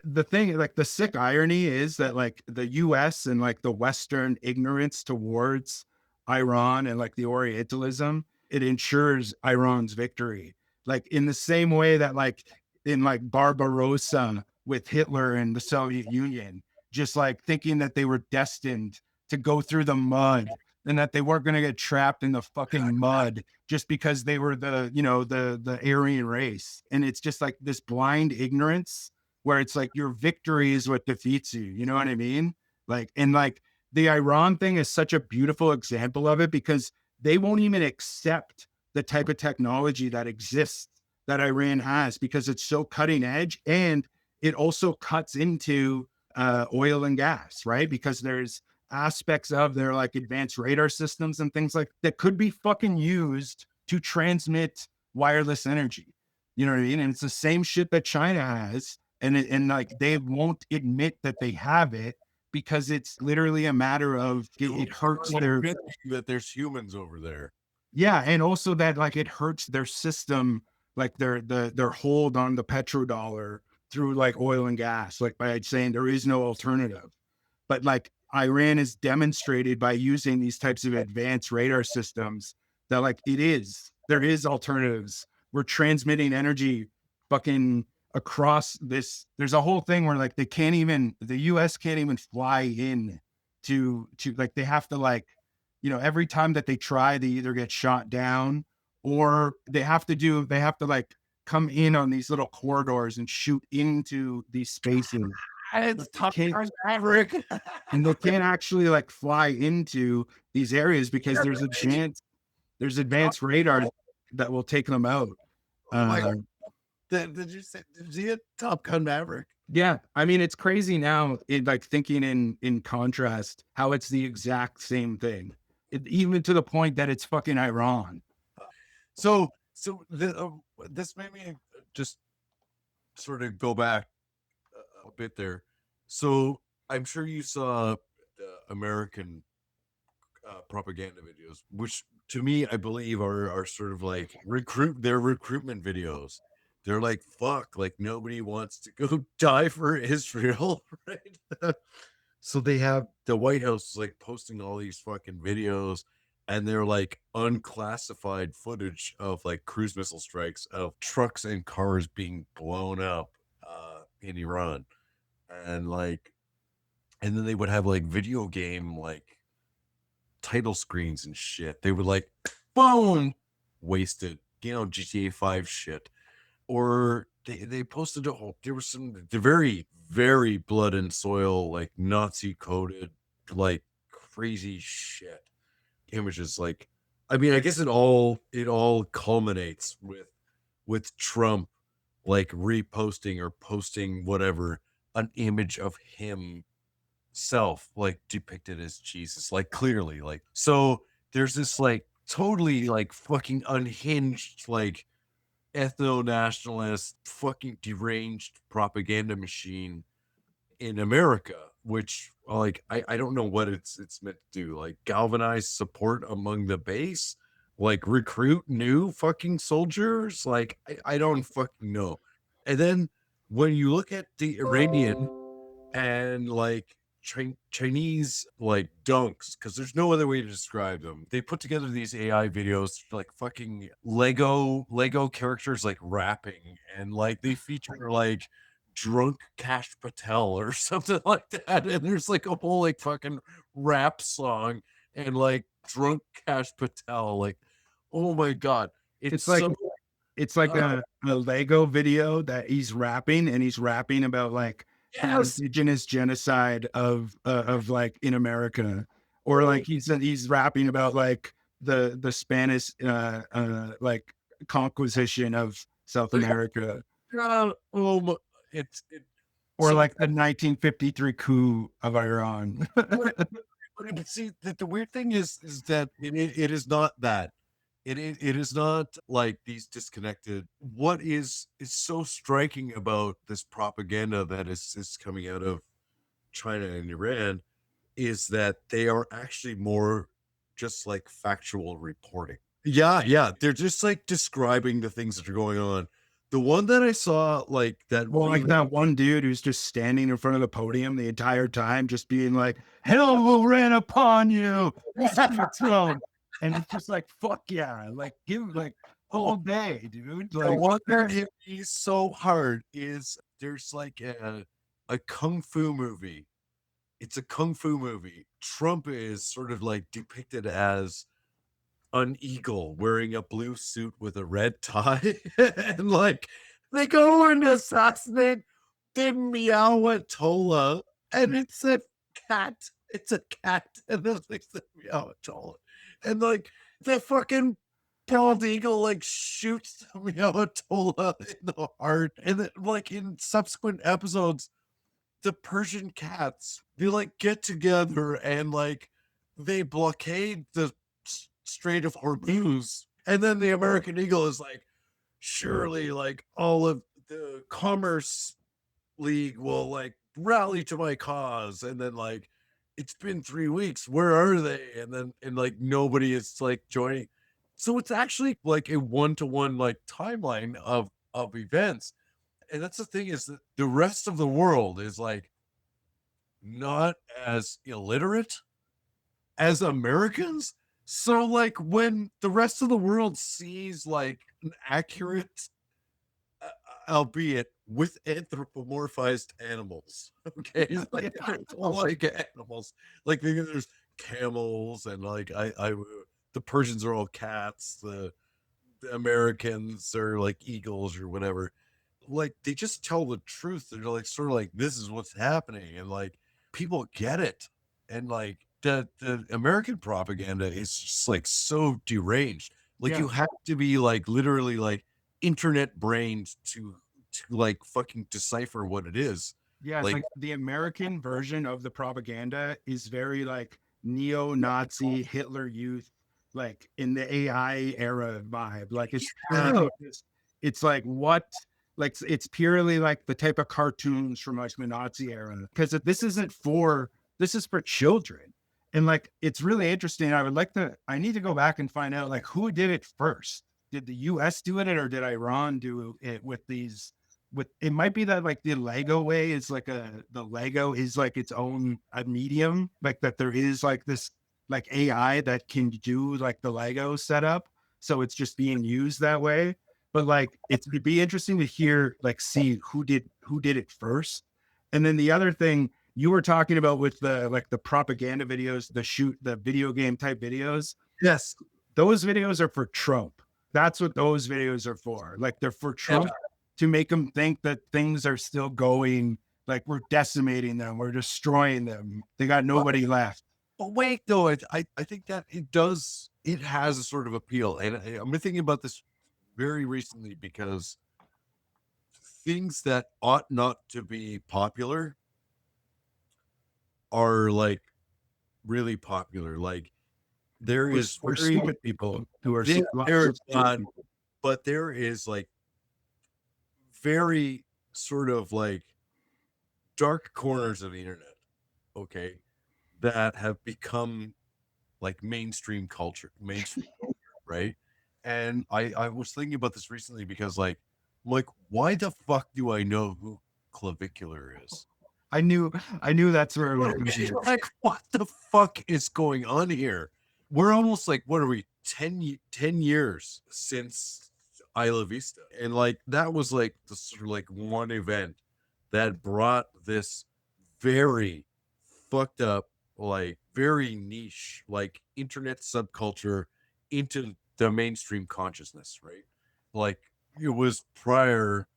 the thing, like the sick irony is that like the US and like the Western ignorance towards Iran and like the Orientalism, it ensures Iran's victory. Like in the same way that like in like Barbarossa with Hitler and the Soviet Union, just like thinking that they were destined to go through the mud and that they weren't going to get trapped in the fucking mud just because they were the, you know, the Aryan race. And it's just like this blind ignorance where it's like your victory is what defeats you. You know what I mean? Like, and like the Iran thing is such a beautiful example of it because they won't even accept the type of technology that exists that Iran has because it's so cutting edge and it also cuts into oil and gas, right? Because there's aspects of their like advanced radar systems and things like that could be fucking used to transmit wireless energy. You know what I mean? And it's the same shit that China has, and like they won't admit that they have it because it's literally a matter of it hurts their that there's humans over there. yeah, and also that like it hurts their system, like their hold on the petrodollar through like oil and gas, like by saying there is no alternative. But like Iran is demonstrated by using these types of advanced radar systems that like there is alternatives. We're transmitting energy fucking across this. There's a whole thing where like the US can't even fly in to like they have to like, you know, every time that they try, they either get shot down or they have to like come in on these little corridors and shoot into these spaces. It's But they Top can't Gun Maverick. and they can't actually like fly into these areas because there's advanced radar that will take them out. Oh my God. Uh, Did you see it? Top Gun Maverick. yeah, I mean it's crazy now. Like thinking in contrast, how it's the exact same thing, even to the point that it's fucking Iran. This made me just sort of go back a bit there. So I'm sure you saw the American propaganda videos, which to me I believe are sort of like their recruitment videos. They're like fuck, like nobody wants to go die for Israel, right? So they have the White House like posting all these fucking videos, and they're like unclassified footage of like cruise missile strikes of trucks and cars being blown up in Iran, and like, and then they would have like video game like title screens and shit. They would like, boom, wasted, you know, GTA 5 shit. Or they posted a whole, there was some the very, very blood and soil, like Nazi coded, like crazy shit images. Like, I mean, I guess it all culminates with Trump like reposting or posting whatever an image of him self like depicted as Jesus, like clearly, like so there's this like totally like fucking unhinged, like ethno-nationalist, fucking deranged propaganda machine in America, which like I don't know what it's meant to do, like galvanize support among the base, like recruit new fucking soldiers, like I don't fucking know. And then when you look at the Iranian and like Chinese like dunks, because there's no other way to describe them. They put together these AI videos like fucking Lego characters like rapping, and like they feature like drunk Cash Patel or something like that. And there's like a whole like fucking rap song and like drunk Cash Patel. Like, oh my god, it's It's like so it's like uh, a Lego video that he's rapping, and he's rapping about like the yes. indigenous genocide of like in America, or like he's rapping about like the Spanish like conquisition of South America, God, oh my, it or so like the 1953 coup of Iran. but see, the weird thing is that it is not that. It is not like these disconnected. What is so striking about this propaganda that is coming out of China and Iran is that they are actually more just like factual reporting. Yeah, yeah. They're just like describing the things that are going on. The one that I saw, like that Well, like really, that one dude who's just standing in front of the podium the entire time, just being like, "Hell will rain upon you, Mr. Throne," and it's just like, "Fuck yeah!" Like, give like oh, all day, dude. the Like, one that hit me so hard is there's like a kung fu movie. It's a kung fu movie. Trump is sort of like depicted as an eagle wearing a blue suit with a red tie, and like they go and assassinate the Meowatola, and it's a cat. It's a cat, and then like the Meowatola, and like the fucking bald eagle like shoots the Meowatola in the heart, and then like in subsequent episodes, the Persian cats they like get together and like they blockade the Strait of Hormuz, and then the American eagle is like, surely like all of the commerce league will like rally to my cause, and then like it's been 3 weeks, where are they? And then and like nobody is like joining. So it's actually like a one-to-one like timeline of events. And that's the thing, is that the rest of the world is like not as illiterate as Americans. So like when the rest of the world sees like an accurate, uh, albeit with anthropomorphized animals, okay, like, like animals, like there's camels, and like the Persians are all cats, the Americans are like eagles or whatever. Like they just tell the truth. They're like sort of like, this is what's happening, and like people get it. And like the American propaganda is just like so deranged. Like yeah, you have to be like literally like internet brained to like fucking decipher what it is. yeah. It's Like like the American version of the propaganda is very like neo-Nazi Hitler Youth, like in the AI era vibe. Like it's purely yeah, just, it's like what, like it's purely like the type of cartoons from like the Nazi era. Because this isn't for, this is for children. And like it's really interesting. I would like to, I need to go back and find out like who did it first. Did the US do it or did Iran do it with these, with it might be that like the Lego way is like the Lego is like its own a medium, like that there is like this like AI that can do like the Lego setup. So it's just being used that way. But like it'd be interesting to hear like see who did it first. And then the other thing you were talking about with the like the propaganda videos, the video game type videos, yes, those videos are for Trump. That's what those videos are for. Like they're for yeah. Trump to make them think that things are still going, like we're decimating them, we're destroying them. They got nobody left. But wait, though, I think that it does, it has a sort of appeal. And I'm thinking about this very recently because things that ought not to be popular are like really popular. Like there is We're very, stupid people who are lots there of stupid not, people. but there is like very sort of like dark corners of the internet, okay, that have become like mainstream culture, right? And I was thinking about this recently because I'm like, why the fuck do I know who clavicular is? I knew I knew that's where it was gonna be. Like, what the fuck is going on here? We're almost like, what are we, 10 years since Isla Vista. And like, that was like the sort of like one event that brought this very fucked up, like very niche, like internet subculture into the mainstream consciousness, right? Like it was prior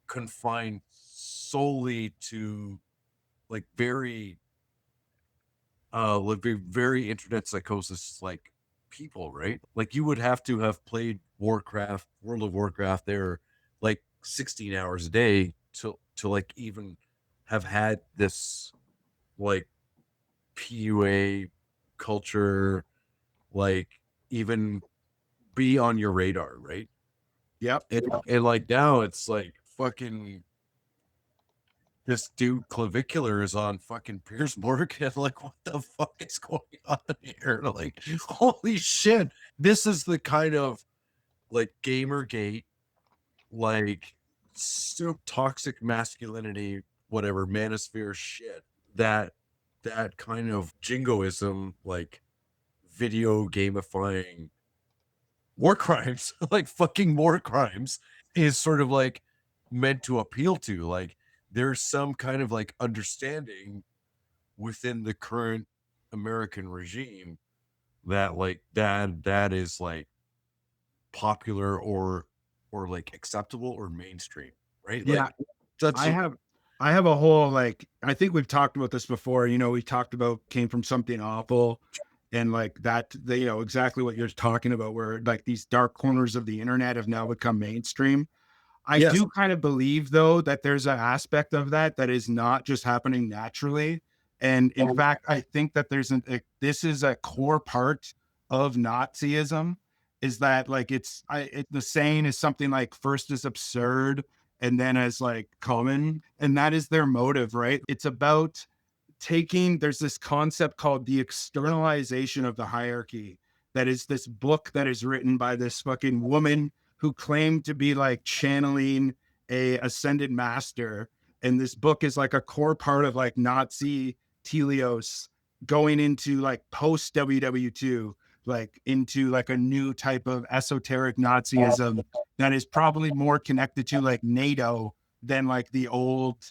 confined solely to like very like very internet psychosis like people, right? Like you would have to have played Warcraft, World of Warcraft there like 16 hours a day to like even have had this like PUA culture, like even be on your radar, right? Yep. And like now it's like fucking this dude clavicular is on fucking Piers Morgan. Like, what the fuck is going on here? Like, holy shit. This is the kind of like Gamergate, like so toxic masculinity, whatever manosphere shit, that that kind of jingoism, like video gamifying war crimes, like fucking war crimes, is sort of like meant to appeal to. Like there's some kind of like understanding within the current American regime that like that is like popular or like acceptable or mainstream, right? Yeah, Like that's I have I have a whole like I think we've talked about this before. We talked about came from something awful and like that exactly what you're talking about, where like these dark corners of the internet have now become mainstream. I yes. do kind of believe though that there's an aspect of that that is not just happening naturally. And in fact, I think that this is a core part of Nazism, is that like the saying is something like first is absurd and then as like common, and that is their motive, right? It's about there's this concept called the externalization of the hierarchy. That is this book that is written by this fucking woman who claimed to be like channeling a ascended master. And this book is like a core part of like Nazi Telios going into like post WW2, like into like a new type of esoteric Nazism that is probably more connected to like NATO than like the old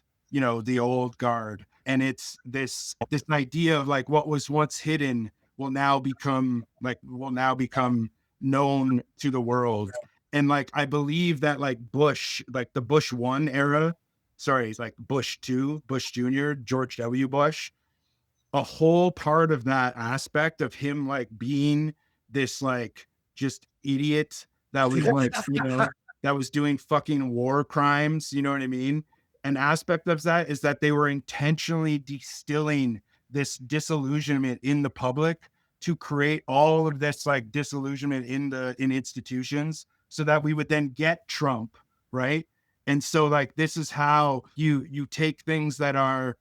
guard. And it's this idea of like what was once hidden will now become known to the world. And like I believe that like Bush, like the Bush one era, sorry, it's like Bush two, Bush Jr., George W. Bush, a whole part of that aspect of him like being this like just idiot that was like, that was doing fucking war crimes, you know what I mean? An aspect of that is that they were intentionally distilling this disillusionment in the public to create all of this like disillusionment in institutions so that we would then get Trump, right? And so like this is how you take things that are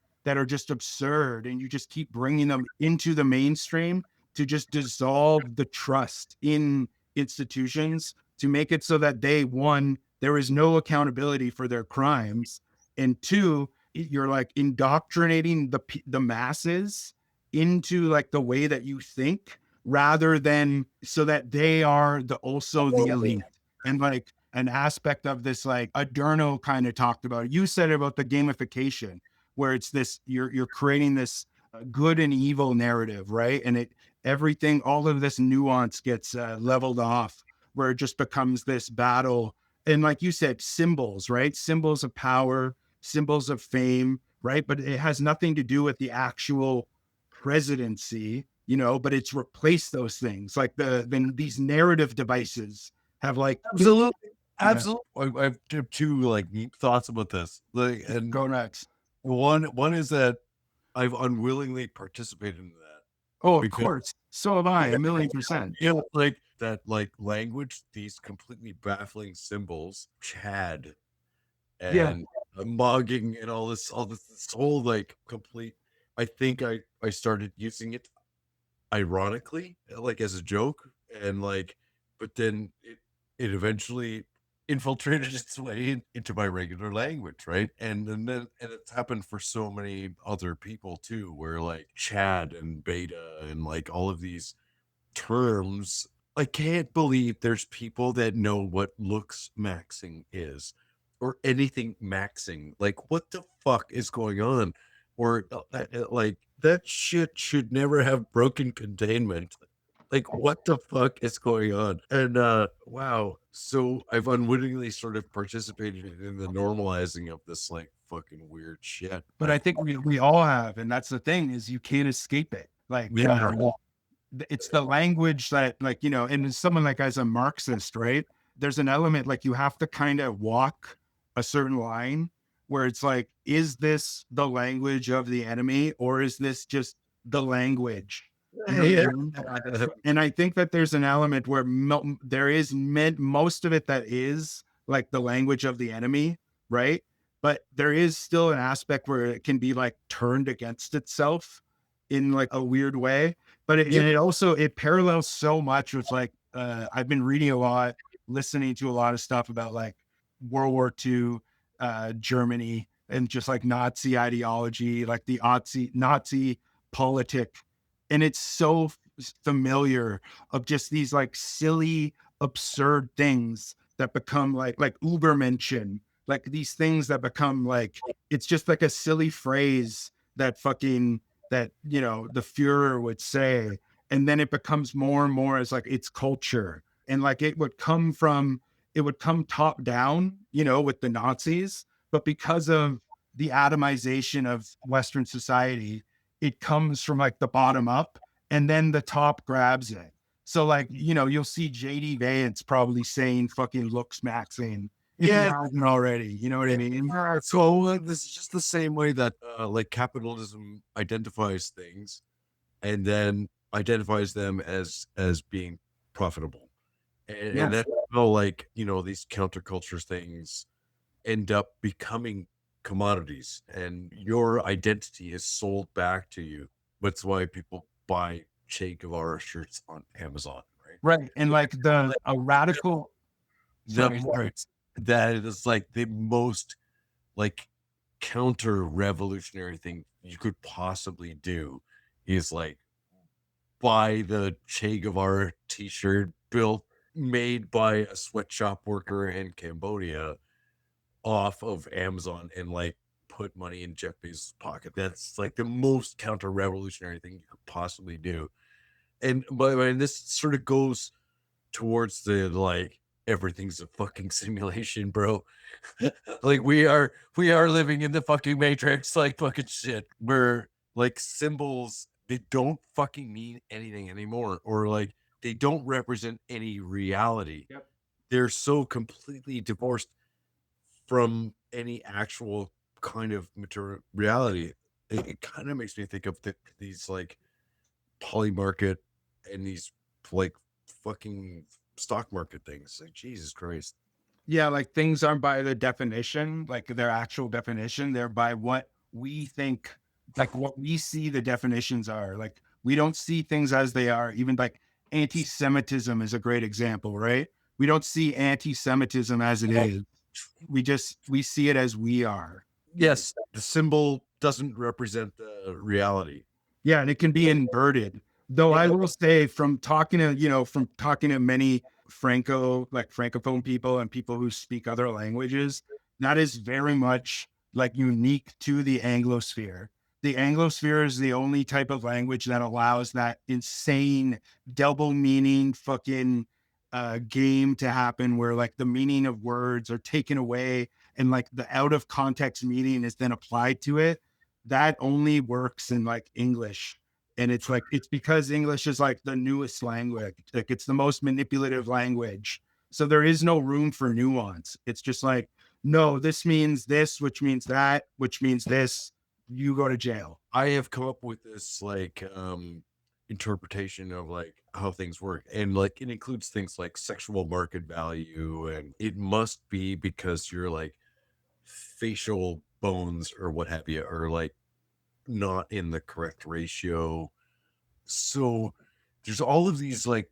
just absurd and you just keep bringing them into the mainstream to just dissolve the trust in institutions, to make it so that there is no accountability for their crimes, and two, you're like indoctrinating the masses into like the way that you think, rather than so that they are the elite. And like an aspect of this, like Adorno kind of talked about, you said about the gamification, where it's this you're creating this good and evil narrative, right? And all of this nuance gets leveled off, where it just becomes this battle. And like you said, symbols, right? Symbols of power, symbols of fame, right? But it has nothing to do with the actual presidency, but it's replaced those things. Like these narrative devices have like, Absolutely. yeah, Absolutely. I have two like thoughts about this. Like, and go nuts. one is that I've unwillingly participated in that Oh, of because course. So have I, a million percent. like that like language, these completely baffling symbols, Chad Yeah. and mugging and this whole like complete. I think I started using it ironically, like as a joke, and like, but then it eventually infiltrated its way into my regular language, right? And it's happened for so many other people too, where like Chad and Beta and like all of these terms. I can't believe there's people that know what looks maxing is or anything maxing. Like, what the fuck is going on? Or like that shit should never have broken containment. Like, what the fuck is going on? And wow. So I've unwittingly sort of participated in the normalizing of this like fucking weird shit. But I think we all have, and that's the thing, is you can't escape it. Like Yeah. it's the language that like and as someone like as a Marxist, right? There's an element like you have to kind of walk a certain line where it's like, is this the language of the enemy or is this just the language? You know what I Yeah. mean? And I think that there's an element where there is most of it that is like the language of the enemy, right? But there is still an aspect where it can be like turned against itself in like a weird way. But Yep. it parallels so much with like I've been reading a lot, listening to a lot of stuff about like World War II, Germany and just like Nazi ideology, like the Nazi politic. And it's so familiar of just these like silly, absurd things that become like Ubermenschen, like these things that become like, it's just like a silly phrase that fucking, that, you know, the Fuhrer would say. And then it becomes more and more as like its culture. And like it would come top down, you know, with the Nazis, but because of the atomization of Western society, it comes from like the bottom up and then the top grabs it. So like, you know, you'll see JD Vance probably saying fucking Looksmaxing if he Yeah. hasn't already. You know what I mean? So this is just the same way that like capitalism identifies things and then identifies them as being profitable. And Yeah. that's how, like, you know, these counterculture things end up becoming commodities and your identity is sold back to you. That's why people buy Che Guevara shirts on Amazon, right? Right. And like the Like, a radical, the sorry, sorry. part that is like the most like counter revolutionary thing you could possibly do is like buy the Che Guevara t-shirt built made by a sweatshop worker in Cambodia off of Amazon and like put money in Jeff Bezos' pocket. That's like the most counter revolutionary thing you could possibly do. And but this sort of goes towards the like everything's a fucking simulation, bro. Like we are living in the fucking matrix, like fucking shit. Where like symbols they don't fucking mean anything anymore, or like they don't represent any reality. Yep. They're so completely divorced from any actual kind of material reality. It kind of makes me think of these like poly market and these like fucking stock market things. Like Jesus Christ. Yeah, like things aren't by the definition, like their actual definition. They're by what we think, like what we see the definitions are. Like we don't see things as they are. Even like anti-Semitism is a great example, right? We don't see anti-Semitism as it is. We see it as we are. Yes, the symbol doesn't represent the reality. Yeah, and it can be inverted. Though I will say from talking to, you know, from talking to many francophone people and people who speak other languages, that is very much like unique to the Anglosphere. The Anglosphere is the only type of language that allows that insane double meaning fucking game to happen where like the meaning of words are taken away and like the out of context meaning is then applied to it. That only works in like English. And it's like, it's because English is like the newest language. Like it's the most manipulative language. So there is no room for nuance. It's just like, no, this means this, which means that, which means this. You go to jail. I have come up with this like interpretation of like how things work and like it includes things like sexual market value and it must be because you're like facial bones or what have you are like not in the correct ratio. So there's all of these like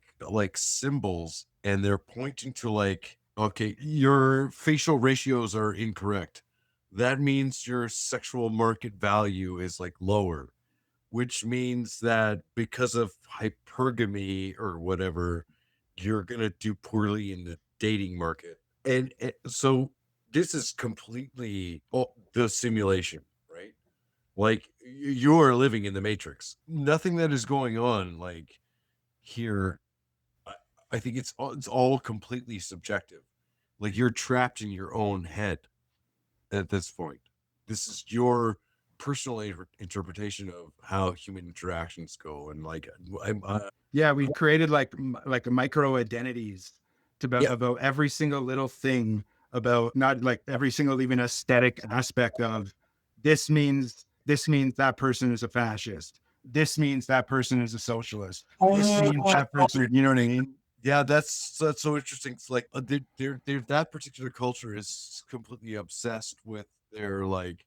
symbols and they're pointing to like okay, your facial ratios are incorrect. That means your sexual market value is like lower, which means that because of hypergamy or whatever, you're going to do poorly in the dating market. And so this is completely the simulation, right? Like you are living in the matrix. Nothing that is going on like here. I, I think it's all completely subjective. Like you're trapped in your own head at this point. This is your personal interpretation of how human interactions go, and like Yeah, we created like micro identities to yeah, about every single little thing about not like every single even aesthetic aspect of this means that person is a fascist. This means that person is a socialist. This means that person, you know what I mean? yeah. That's so interesting. It's like they're that particular culture is completely obsessed with their like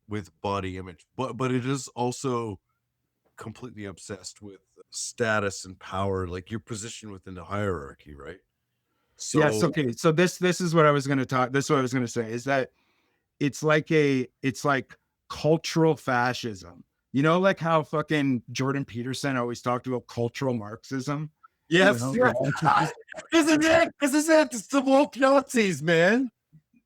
with body image, but it is also completely obsessed with status and power, like your position within the hierarchy, right? Yes. So Okay. So this is what I was going to talk. This is what I was going to say is that it's like cultural fascism. You know, like how fucking Jordan Peterson always talked about cultural Marxism. You Yes, know, yes. Isn't it? Isn't it? It's the woke Nazis, man.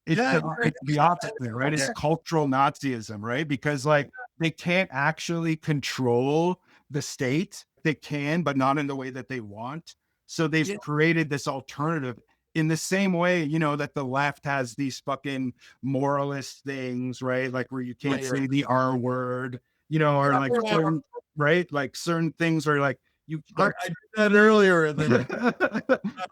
Yeah, it's the opposite, right? It's cultural Nazism, right? Because like they can't actually control the state. They can, but not in the way that they want. So they've yeah, created this alternative in the same way, you know, that the left has these fucking moralist things, right? Like where you can't yeah, say the R word, you know, or like yeah. certain, right? Like certain things are like you like I did that earlier, and then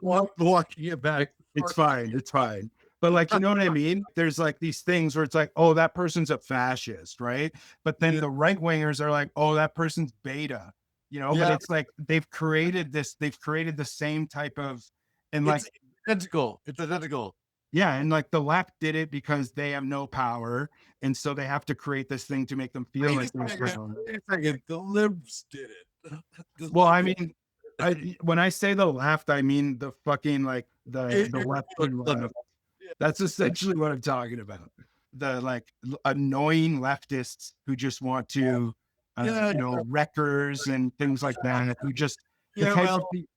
walking it back. it's fine. It's fine. But like, you know what I mean? There's like these things where it's like, oh, that person's a fascist, right? But then Yeah, the right wingers are like, oh, that person's beta, you know, but yeah. it's like they've created the same type of, and like, It's identical. It's identical. yeah, and like the left did it because they have no power. And so they have to create this thing to make them feel Wait a like there's second. power. Wait a second. The libs did it. The Well, I libs. mean, when I say the left, I mean the fucking like the Look, Western look, left. That's essentially what I'm talking about. The like annoying leftists who just want to, yeah, you know, wreckers and things like that. Who just the yeah. type Well, of people.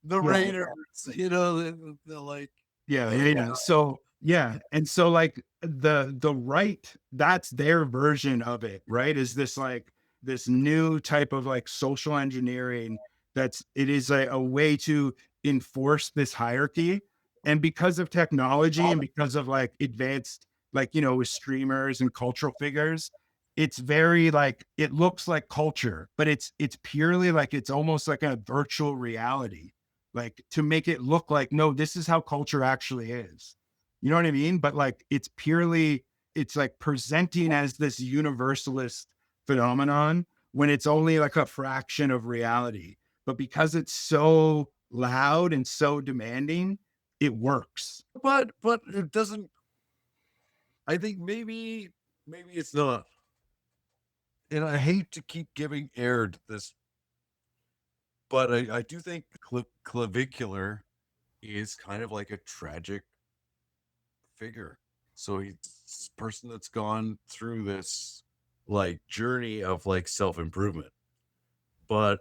the Yeah, Raiders. You know, they're like, yeah, yeah, yeah. So yeah, and so like the right, that's their version of it, right? Is this like this new type of like social engineering that's it is a way to enforce this hierarchy. And because of technology and because of like advanced, like you know, with streamers and cultural figures, it's very like it looks like culture, but it's purely like it's almost like a virtual reality like to make it look like no, this is how culture actually is. You know what I mean? But like it's purely it's like presenting as this universalist phenomenon when it's only like a fraction of reality. But because it's so loud and so demanding, it works. but it doesn't. I think maybe it's not. And I hate to keep giving air to this, but I do think clavicular is kind of like a tragic figure. So he's this person that's gone through this like journey of like self improvement. But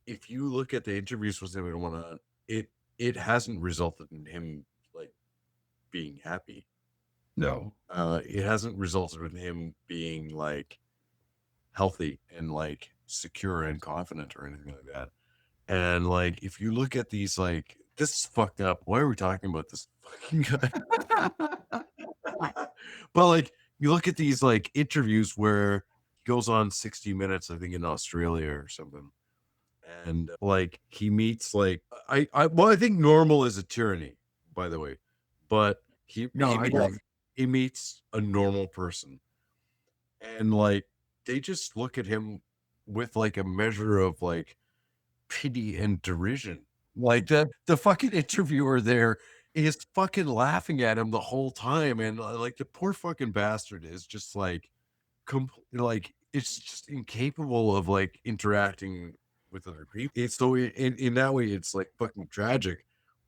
if you look at the interviews with him and whatnot, it it hasn't resulted in him like being happy. No. It hasn't resulted in him being like healthy and like secure and confident or anything like that. And like if you look at these like this is fucked up. Why are we talking about this fucking guy? But like you look at these like interviews where he goes on 60 minutes, I think in Australia or something. And like he meets like I think normal is a tyranny, by the way. But he No, he I meets, agree. he meets a normal person and like they just look at him with like a measure of like pity and derision. Like the fucking interviewer there is fucking laughing at him the whole time, and like the poor fucking bastard is just like, like it's just incapable of like interacting with other people. It's so in that way, it's like fucking tragic.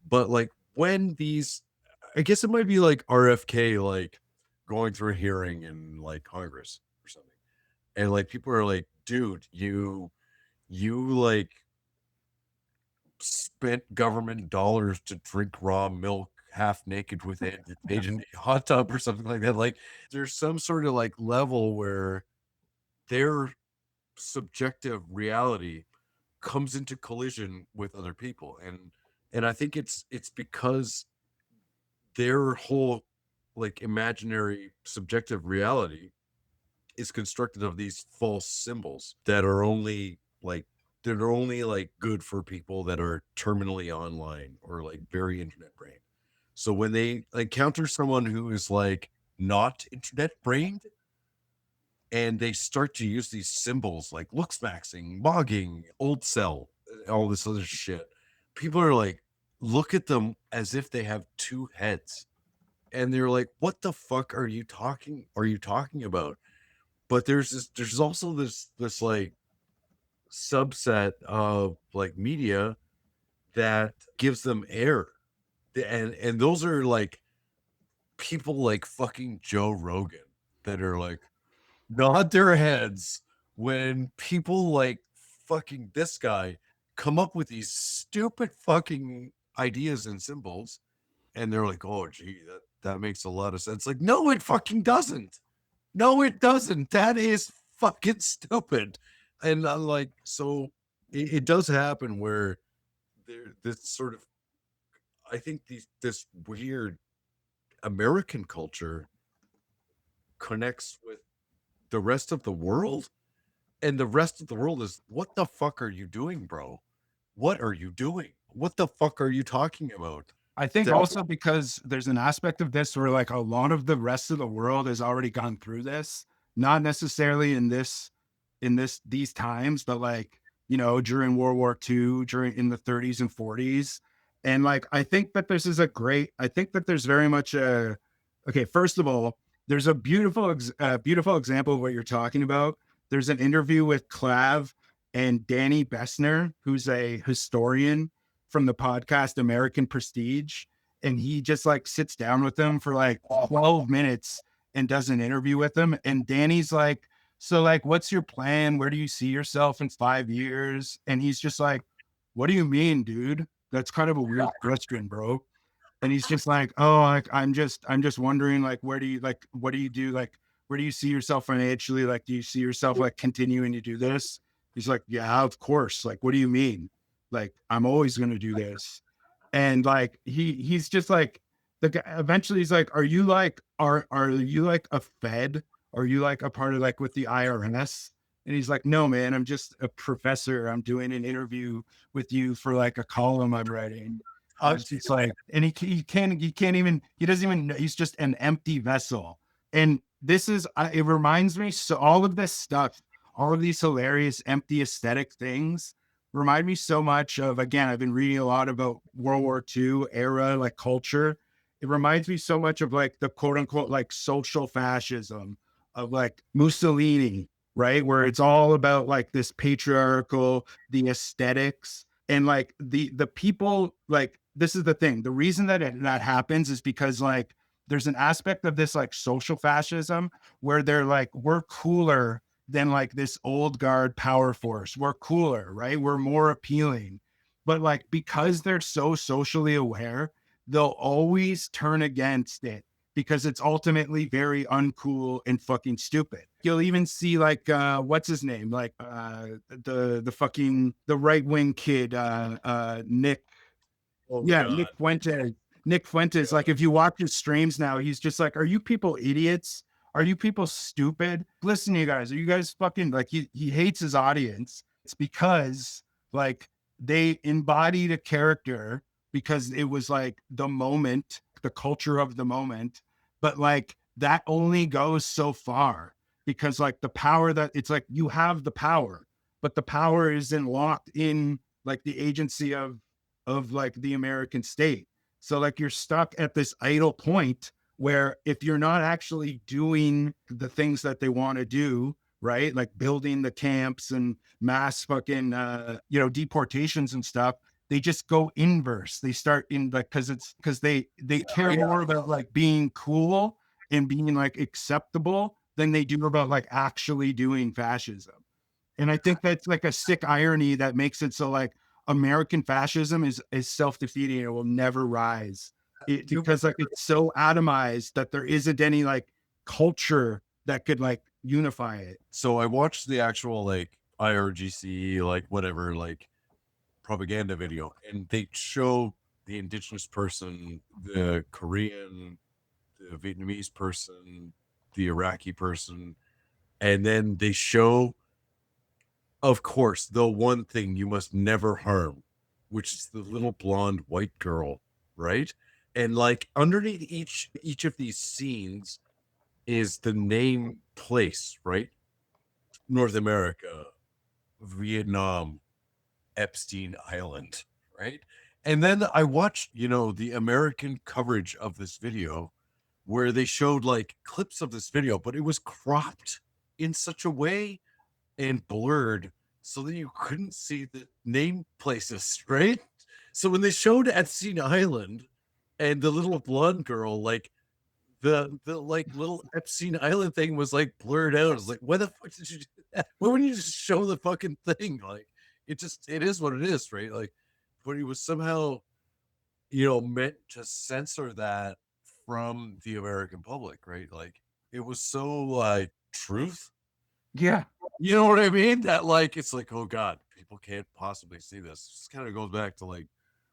But like when these, I guess it might be like RFK, like going through a hearing in like Congress or something, and like people are like, dude, you like spent government dollars to drink raw milk half naked with it in a hot tub or something like that. Like there's some sort of like level where their subjective reality comes into collision with other people. And I think it's because their whole like imaginary subjective reality is constructed of these false symbols that are only like they're only like good for people that are terminally online or like very internet brain. So when they encounter someone who is like not internet brained and they start to use these symbols like looksmaxing, mogging, old cell, all this other shit, people are like, look at them as if they have two heads. And they're like, what the fuck are you talking about? But there's also this like subset of like media that gives them air, and those are like people like fucking Joe Rogan that are like nod their heads when people like fucking this guy come up with these stupid fucking ideas and symbols, and they're like, "Oh, gee, that makes a lot of sense." Like, no, it fucking doesn't. No, it doesn't. That is fucking stupid. And I'm like, so it does happen where there this sort of, I think this weird American culture connects with the rest of the world, and the rest of the world is, what the fuck are you doing, bro? What are you doing? What the fuck are you talking about? I think That also because there's an aspect of this where like a lot of the rest of the world has already gone through this, not necessarily in these times, but like, you know, during World War II, during in the 30s and 40s. And like I think that this is a great, I think that there's very much a okay, first of all, there's a beautiful example of what you're talking about. There's an interview with Clav and Danny Bessner, who's a historian from the podcast American Prestige. And he just like sits down with them for like 12 minutes and does an interview with them. And Danny's like, so like, what's your plan? Where do you see yourself in 5 years? And he's just like, what do you mean, dude? That's kind of a weird question, bro. And he's just like, oh, like I'm just wondering, like, where do you like, what do you do? Like, where do you see yourself financially? Like, do you see yourself like continuing to do this? He's like, yeah, of course. Like, what do you mean? Like, I'm always going to do this. And like, he's just like, the guy eventually he's like, are you like a Fed? Are you like a part of like with the IRS? And he's like, no, man, I'm just a professor. I'm doing an interview with you for like a column I'm writing. uh, It's like, and he can't even, he doesn't even know, he's just an empty vessel. And this is, it reminds me, so all of this stuff, all of these hilarious, empty aesthetic things remind me so much of, again, I've been reading a lot about World War II era, like culture. It reminds me so much of like the quote unquote, like social fascism of like Mussolini, right? Where it's all about like this patriarchal, the aesthetics and like the people like this is the thing, the reason that that happens is because like there's an aspect of this like social fascism where they're like we're cooler than like this old guard power force, we're cooler, right, we're more appealing, but like because they're so socially aware they'll always turn against it because it's ultimately very uncool and fucking stupid. You'll even see like what's his name? Like the fucking the right wing kid, Nick. oh Yeah, god, Nick Fuentes. Nick Fuentes. Like if you watch his streams now, he's just like, are you people idiots? Are you people stupid? Listen, you guys, are you guys fucking like he hates his audience. It's because like they embodied a character because it was like the moment, the culture of the moment. But like that only goes so far because like the power that it's like you have the power, but the power isn't locked in like the agency of like the American state. So like you're stuck at this idle point where if you're not actually doing the things that they want to do, right? Like building the camps and mass fucking you know, deportations and stuff, they just go inverse. They start in like because they care more about like being cool and being like acceptable than they do about like actually doing fascism. And I think that's like a sick irony that makes it so like American fascism is self-defeating. It will never rise. Because like it's so atomized that there isn't any like culture that could like unify it. so I watched the actual like IRGC, like whatever, like propaganda video, and they show the indigenous person, the Korean, the Vietnamese person, the Iraqi person, and then they show, of course, the one thing you must never harm, which is the little blonde white girl, right? And like underneath each of these scenes is the name place, right? North America, Vietnam, Epstein Island, right? And then I watched, you know, the American coverage of this video where they showed like clips of this video, but it was cropped in such a way and blurred so that you couldn't see the name places, right? So when they showed Epstein Island and the little blonde girl, like the like little Epstein Island thing was like blurred out. It's like, why the fuck did you do that? Why wouldn't you just show the fucking thing? Like, it is what it is, right? Like, but he was somehow, meant to censor that from the American public, right? Like, it was so like truth. Yeah. You know what I mean? That like it's like, oh god, people can't possibly see this. Just kind of goes back to like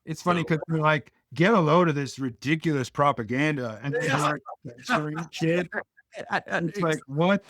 It's funny because they're like, get a load of this ridiculous propaganda and then like censoring shit. And it's like, what?